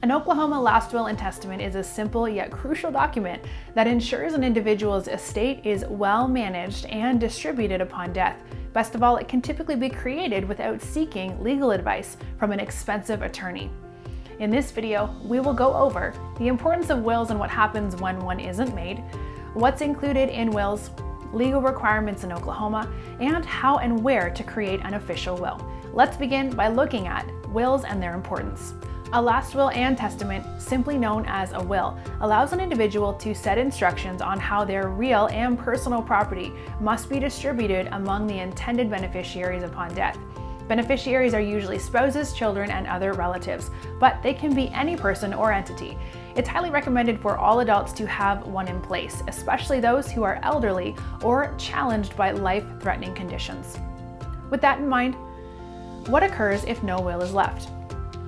An Oklahoma last will and testament is a simple yet crucial document that ensures an individual's estate is well managed and distributed upon death. Best of all, it can typically be created without seeking legal advice from an expensive attorney. In this video, we will go over the importance of wills and what happens when one isn't made, what's included in wills, legal requirements in Oklahoma, and how and where to create an official will. Let's begin by looking at wills and their importance. A last will and testament, simply known as a will, allows an individual to set instructions on how their real and personal property must be distributed among the intended beneficiaries upon death. Beneficiaries are usually spouses, children, and other relatives, but they can be any person or entity. It's highly recommended for all adults to have one in place, especially those who are elderly or challenged by life-threatening conditions. With that in mind, what occurs if no will is left?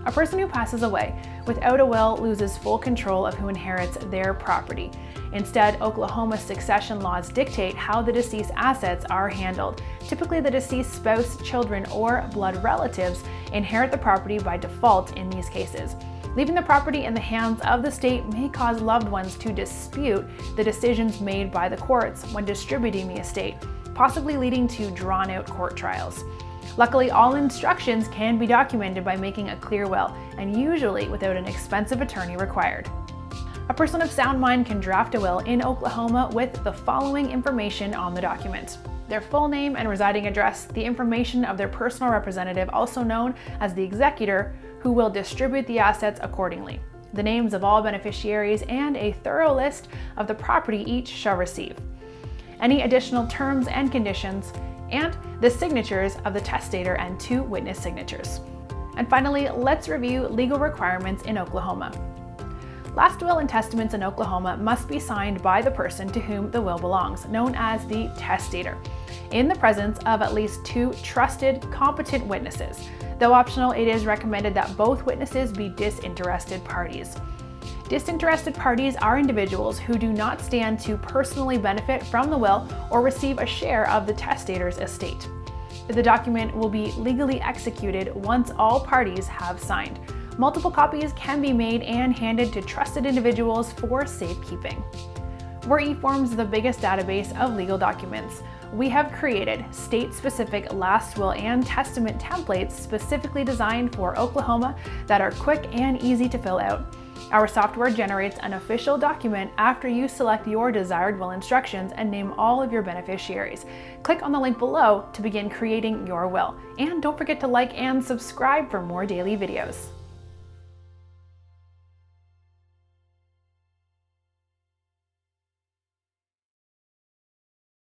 A person who passes away without a will loses full control of who inherits their property. Instead, Oklahoma's succession laws dictate how the deceased assets are handled. Typically, the deceased spouse, children, or blood relatives inherit the property by default in these cases. Leaving the property in the hands of the state may cause loved ones to dispute the decisions made by the courts when distributing the estate, possibly leading to drawn-out court trials. Luckily, all instructions can be documented by making a clear will, and usually without an expensive attorney required. A person of sound mind can draft a will in Oklahoma with the following information on the document: their full name and residing address, the information of their personal representative, also known as the executor, who will distribute the assets accordingly, the names of all beneficiaries, and a thorough list of the property each shall receive, any additional terms and conditions, and the signatures of the testator and 2 witness signatures. And finally, let's review legal requirements in Oklahoma. Last will and testaments in Oklahoma must be signed by the person to whom the will belongs, known as the testator, in the presence of at least 2 trusted, competent witnesses. Though optional, it is recommended that both witnesses be disinterested parties. Disinterested parties are individuals who do not stand to personally benefit from the will or receive a share of the testator's estate. The document will be legally executed once all parties have signed. Multiple copies can be made and handed to trusted individuals for safekeeping. We're eForms, the biggest database of legal documents. We have created state-specific last will and testament templates specifically designed for Oklahoma that are quick and easy to fill out. Our software generates an official document after you select your desired will instructions and name all of your beneficiaries. Click on the link below to begin creating your will. And don't forget to like and subscribe for more daily videos.